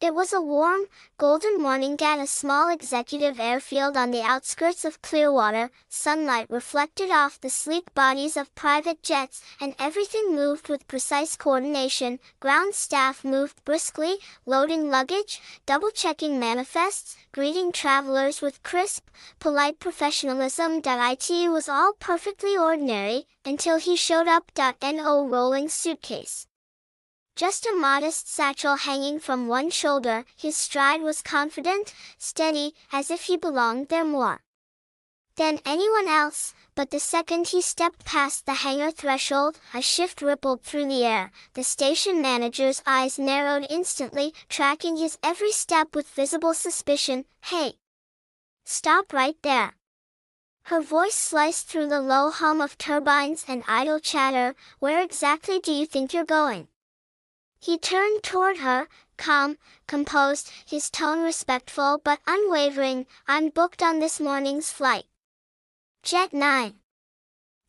It was a warm, golden morning at a small executive airfield on the outskirts of Clearwater. Sunlight reflected off the sleek bodies of private jets, and everything moved with precise coordination. Ground staff moved briskly, loading luggage, double-checking manifests, greeting travelers with crisp, polite professionalism. It was all perfectly ordinary, until he showed up. No rolling suitcase. Just a modest satchel hanging from one shoulder. His stride was confident, steady, as if he belonged there more than anyone else. But the second he stepped past the hangar threshold, a shift rippled through the air. The station manager's eyes narrowed instantly, tracking his every step with visible suspicion. "Hey! Stop right there!" Her voice sliced through the low hum of turbines and idle chatter. "Where exactly do you think you're going?" He turned toward her, calm, composed, his tone respectful but unwavering. "I'm booked on this morning's flight. Jet 9.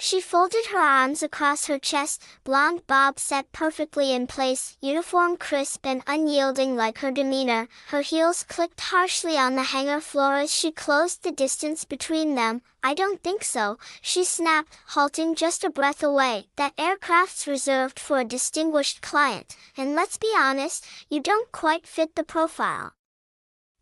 She folded her arms across her chest, blonde bob set perfectly in place, uniform crisp and unyielding like her demeanor. Her heels clicked harshly on the hangar floor as she closed the distance between them. "I don't think so," she snapped, halting just a breath away. "That aircraft's reserved for a distinguished client, and let's be honest, you don't quite fit the profile."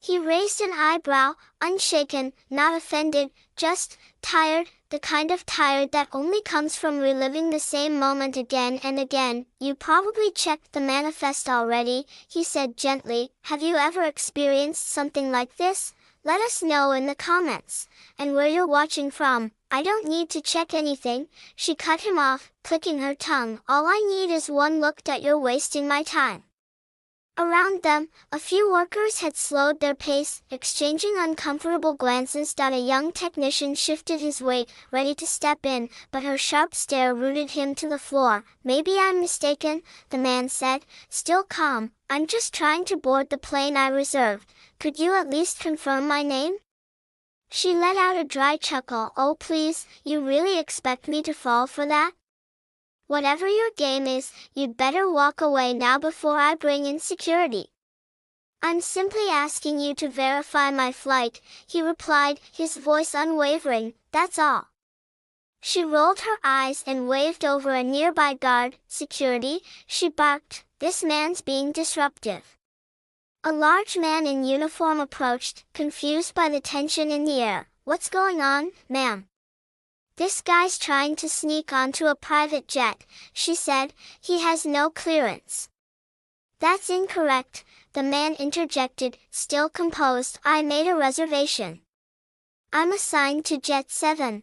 He raised an eyebrow, unshaken, not offended, just tired, the kind of tired that only comes from reliving the same moment again and again. "You probably checked the manifest already," he said gently. "Have you ever experienced something like this? Let us know in the comments. And where you're watching from." "I don't need to check anything," she cut him off, clicking her tongue. "All I need is one look that you're wasting my time." Around them, a few workers had slowed their pace, exchanging uncomfortable glances. A young technician shifted his weight, ready to step in, but her sharp stare rooted him to the floor. "Maybe I'm mistaken," the man said, still calm. "I'm just trying to board the plane I reserved. Could you at least confirm my name?" She let out a dry chuckle. "Oh please, you really expect me to fall for that? Whatever your game is, you'd better walk away now before I bring in security." "I'm simply asking you to verify my flight," he replied, his voice unwavering. "That's all." She rolled her eyes and waved over a nearby guard. "Security," she barked. "This man's being disruptive." A large man in uniform approached, confused by the tension in the air. "What's going on, ma'am?" "This guy's trying to sneak onto a private jet," she said. "He has no clearance." "That's incorrect," the man interjected, still composed. "I made a reservation. I'm assigned to Jet 7.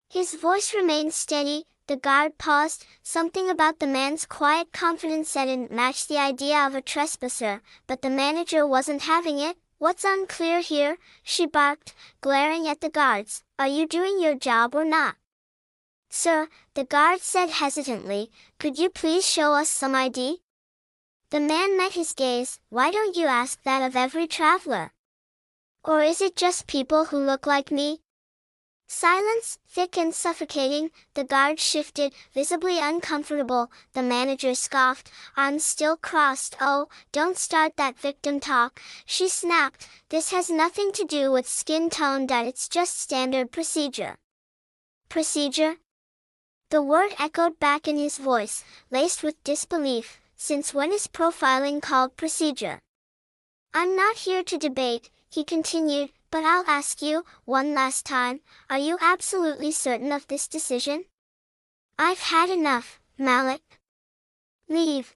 His voice remained steady. The guard paused. Something about the man's quiet confidence didn't match the idea of a trespasser, but the manager wasn't having it. "What's unclear here?" she barked, glaring at the guards. "Are you doing your job or not?" "Sir," the guard said hesitantly, "could you please show us some ID?" The man met his gaze. "Why don't you ask that of every traveler? Or is it just people who look like me?" Silence, thick and suffocating. The guard shifted, visibly uncomfortable. The manager scoffed, arms still crossed. "Oh, don't start that victim talk," she snapped. "This has nothing to do with skin tone. It's just standard procedure." "Procedure?" The word echoed back in his voice, laced with disbelief. "Since when is profiling called procedure?" "I'm not here to debate," he continued, "but I'll ask you, one last time, are you absolutely certain of this decision?" "I've had enough, Malik. Leave.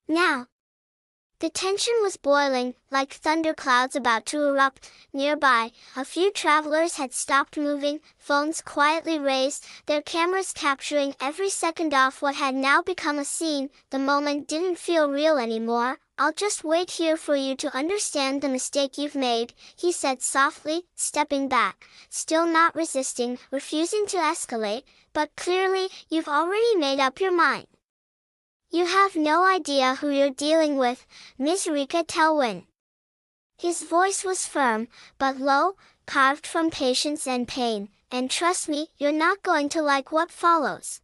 Now." The tension was boiling, like thunderclouds about to erupt. Nearby, a few travelers had stopped moving, phones quietly raised, their cameras capturing every second of what had now become a scene. The moment didn't feel real anymore. "I'll just wait here for you to understand the mistake you've made," he said softly, stepping back, still not resisting, refusing to escalate. "But clearly, you've already made up your mind. You have no idea who you're dealing with, Ms. Rika Telwin." His voice was firm, but low, carved from patience and pain. "And trust me, you're not going to like what follows."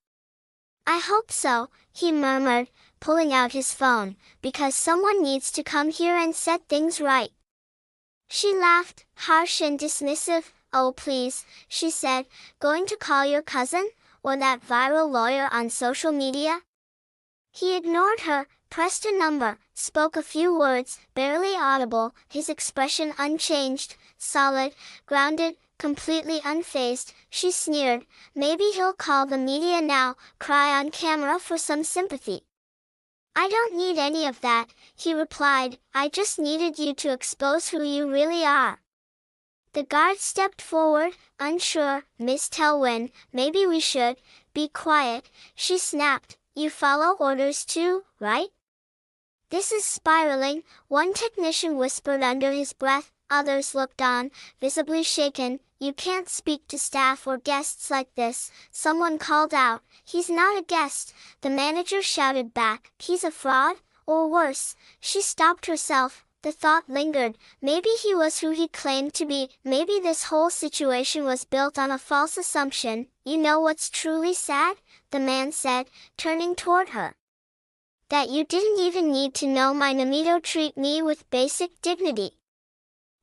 "I hope so," he murmured, pulling out his phone, because someone needs to come here and set things right. She laughed, harsh and dismissive. Oh please, she said, going to call your cousin, or that viral lawyer on social media? He ignored her, pressed a number, spoke a few words, barely audible, his expression unchanged, solid, grounded, completely unfazed. She sneered, maybe he'll call the media now, cry on camera for some sympathy. I don't need any of that, he replied, I just needed you to expose who you really are. The guard stepped forward, unsure. Miss Telwyn, maybe we should be quiet, she snapped. You follow orders too, right? This is spiraling, one technician whispered under his breath. Others looked on, visibly shaken. You can't speak to staff or guests like this, someone called out. He's not a guest, the manager shouted back. He's a fraud, or worse. She stopped herself. The thought lingered. Maybe he was who he claimed to be. Maybe this whole situation was built on a false assumption. You know what's truly sad? The man said, turning toward her. That you didn't even need to know my Namito treat me with basic dignity.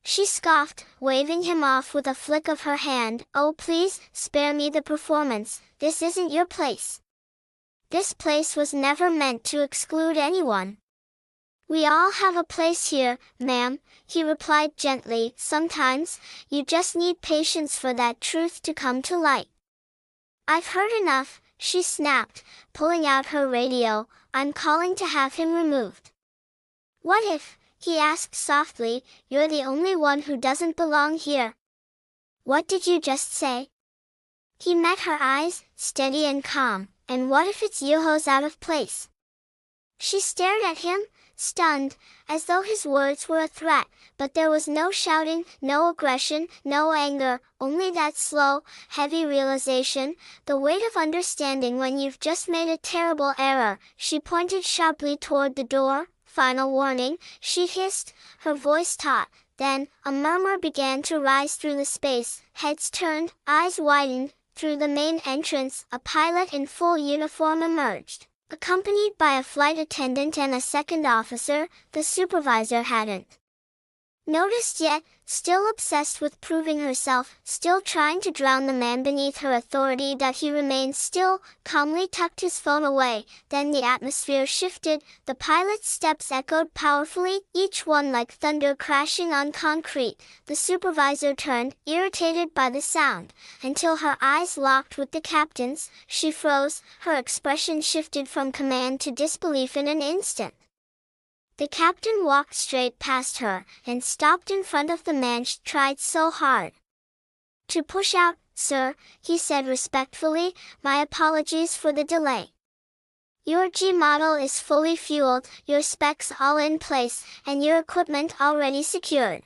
She scoffed, waving him off with a flick of her hand. Oh please, spare me the performance. This isn't your place. This place was never meant to exclude anyone. We all have a place here, ma'am, he replied gently. Sometimes, you just need patience for that truth to come to light. I've heard enough, she snapped, pulling out her radio. I'm calling to have him removed. What if, he asked softly, you're the only one who doesn't belong here? What did you just say? He met her eyes, steady and calm. And what if it's Yoho's out of place? She stared at him, stunned, as though his words were a threat, but there was no shouting, no aggression, no anger, only that slow, heavy realization, the weight of understanding when you've just made a terrible error. She pointed sharply toward the door. Final warning, she hissed, her voice taut. Then, a murmur began to rise through the space. Heads turned, eyes widened. Through the main entrance, a pilot in full uniform emerged, accompanied by a flight attendant and a second officer. The supervisor hadn't noticed yet, still obsessed with proving herself, still trying to drown the man beneath her authority. That he remained still, calmly tucked his phone away. Then the atmosphere shifted, the pilot's steps echoed powerfully, each one like thunder crashing on concrete. The supervisor turned, irritated by the sound, until her eyes locked with the captain's. She froze, her expression shifted from command to disbelief in an instant. The captain walked straight past her, and stopped in front of the man she tried so hard to push out. Sir, he said respectfully, my apologies for the delay. Your G model is fully fueled, your specs all in place, and your equipment already secured.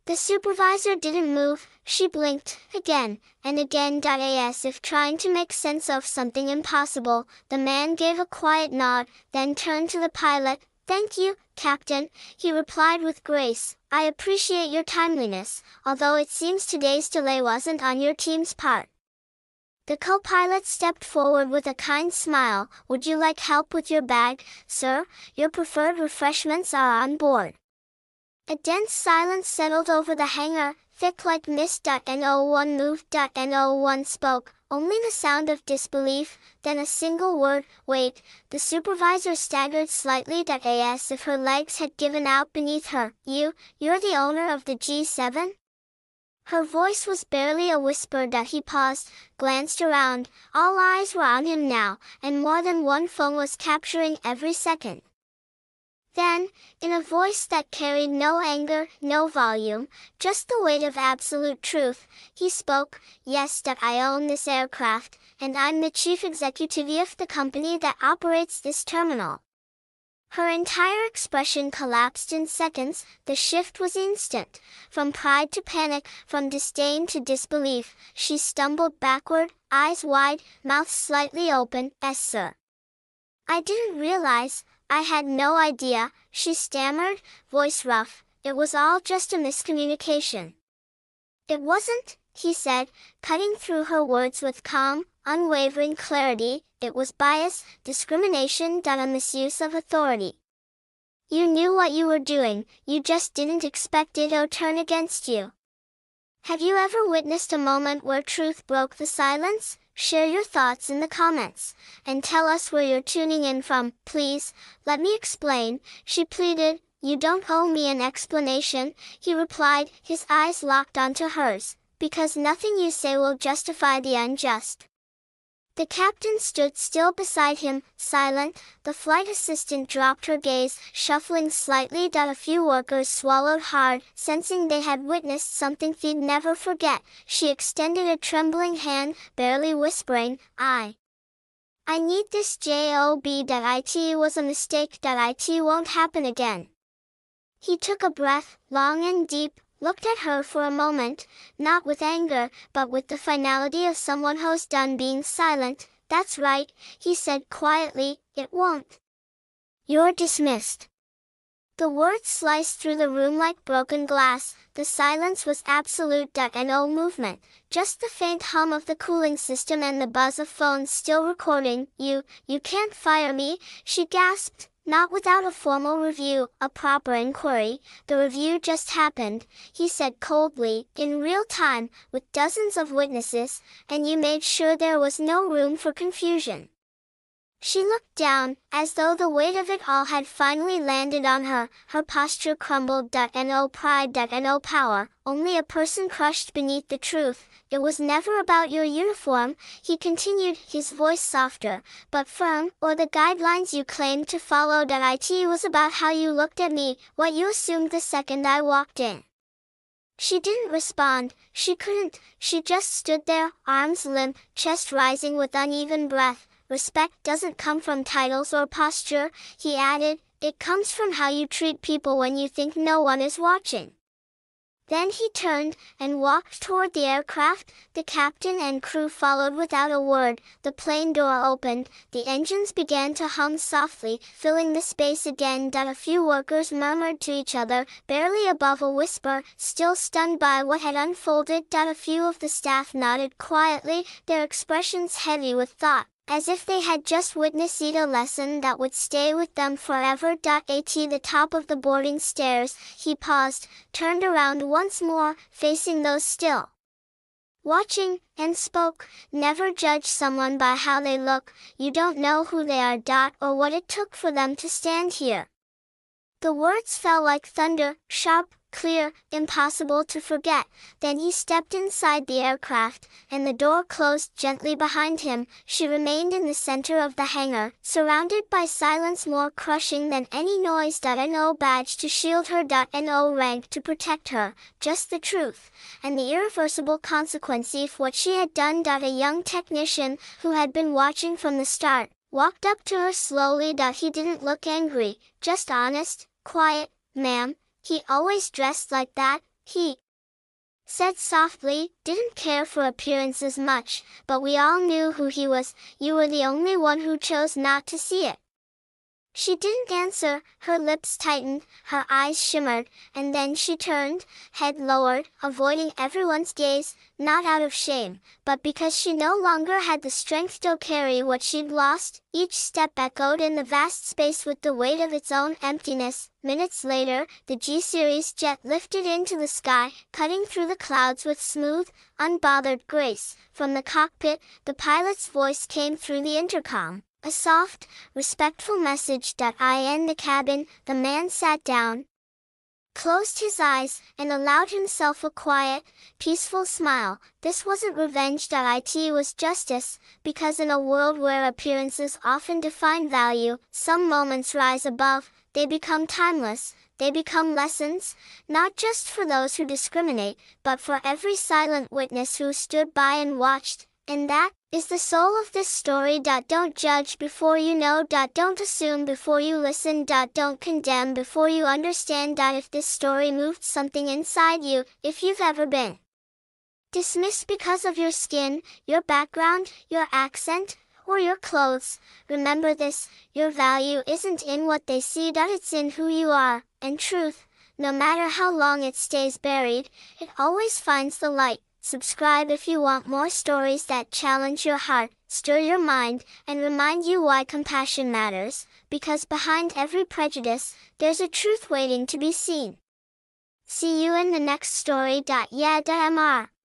The supervisor didn't move. She blinked, again, and again. As if trying to make sense of something impossible. The man gave a quiet nod, then turned to the pilot. Thank you, Captain, he replied with grace. I appreciate your timeliness, although it seems today's delay wasn't on your team's part. The co-pilot stepped forward with a kind smile. Would you like help with your bag, sir? Your preferred refreshments are on board. A dense silence settled over the hangar, thick like mist. No1 moved. No1 spoke. Only the sound of disbelief, then a single word, wait. The supervisor staggered slightly. As if her legs had given out beneath her. You're the owner of the G7? Her voice was barely a whisper. He paused, glanced around. All eyes were on him now, and more than one phone was capturing every second. Then, in a voice that carried no anger, no volume, just the weight of absolute truth, he spoke. Yes, I own this aircraft, and I'm the chief executive of the company that operates this terminal. Her entire expression collapsed in seconds. The shift was instant. From pride to panic, from disdain to disbelief, she stumbled backward, eyes wide, mouth slightly open. Yes, sir. I didn't realize. I had no idea, she stammered, voice rough. It was all just a miscommunication. It wasn't, he said, cutting through her words with calm, unwavering clarity. it was bias, discrimination, a misuse of authority. You knew what you were doing, you just didn't expect it to turn against you. Have you ever witnessed a moment where truth broke the silence? Share your thoughts in the comments, and tell us where you're tuning in from. Please, let me explain, she pleaded. You don't owe me an explanation, he replied, his eyes locked onto hers, because nothing you say will justify the unjust. The captain stood still beside him, silent. The flight assistant dropped her gaze, shuffling slightly. A few workers swallowed hard, sensing they had witnessed something they'd never forget. She extended a trembling hand, barely whispering, I need this job. It was a mistake. It won't happen again. He took a breath, long and deep, looked at her for a moment, not with anger, but with the finality of someone who's done being silent. That's right, he said quietly, it won't. You're dismissed. The words sliced through the room like broken glass. The silence was absolute. No movement, just the faint hum of the cooling system and the buzz of phones still recording. You can't fire me, she gasped. Not without a formal review, a proper inquiry. The review just happened, he said coldly, in real time, with dozens of witnesses, and you made sure there was no room for confusion. She looked down, as though the weight of it all had finally landed on her. Her posture crumbled. No pride, no power, only a person crushed beneath the truth. It was never about your uniform, he continued, his voice softer, but firm, or the guidelines you claimed to follow. It was about how you looked at me, what you assumed the second I walked in. She didn't respond, she couldn't, she just stood there, arms limp, chest rising with uneven breath. Respect doesn't come from titles or posture, he added, it comes from how you treat people when you think no one is watching. Then he turned and walked toward the aircraft. The captain and crew followed without a word. The plane door opened, the engines began to hum softly, filling the space again. A few workers murmured to each other, barely above a whisper, still stunned by what had unfolded. A few of the staff nodded quietly, their expressions heavy with thought, as if they had just witnessed a lesson that would stay with them forever. At the top of the boarding stairs, he paused, turned around once more, facing those still watching, and spoke, never judge someone by how they look, you don't know who they are. Or what it took for them to stand here. The words fell like thunder, sharp, clear, impossible to forget. Then he stepped inside the aircraft, and the door closed gently behind him. She remained in the center of the hangar, surrounded by silence more crushing than any noise. No badge to shield her. No rank to protect her, just the truth, and the irreversible consequence of what she had done. A young technician, who had been watching from the start, walked up to her slowly. He didn't look angry, just honest, quiet. Ma'am, he always dressed like that, he said softly, didn't care for appearances much, but we all knew who he was, you were the only one who chose not to see it. She didn't answer, her lips tightened, her eyes shimmered, and then she turned, head lowered, avoiding everyone's gaze, not out of shame, but because she no longer had the strength to carry what she'd lost. Each step echoed in the vast space with the weight of its own emptiness. Minutes later, the G-Series jet lifted into the sky, cutting through the clouds with smooth, unbothered grace. From the cockpit, the pilot's voice came through the intercom. A soft, respectful message. In the cabin, the man sat down, closed his eyes, and allowed himself a quiet, peaceful smile. This wasn't revenge. It was justice, because in a world where appearances often define value, some moments rise above, they become timeless, they become lessons, not just for those who discriminate, but for every silent witness who stood by and watched. And that is the soul of this story. Don't judge before you know. Don't assume before you listen. Don't condemn before you understand. If this story moved something inside you, if you've ever been dismissed because of your skin, your background, your accent, or your clothes, remember this, your value isn't in what they see. It's in who you are, and truth, no matter how long it stays buried, it always finds the light. Subscribe if you want more stories that challenge your heart. stir your mind, and remind you why compassion matters, because behind every prejudice, there's a truth waiting to be seen. See you in the next story. Yeah, Mr.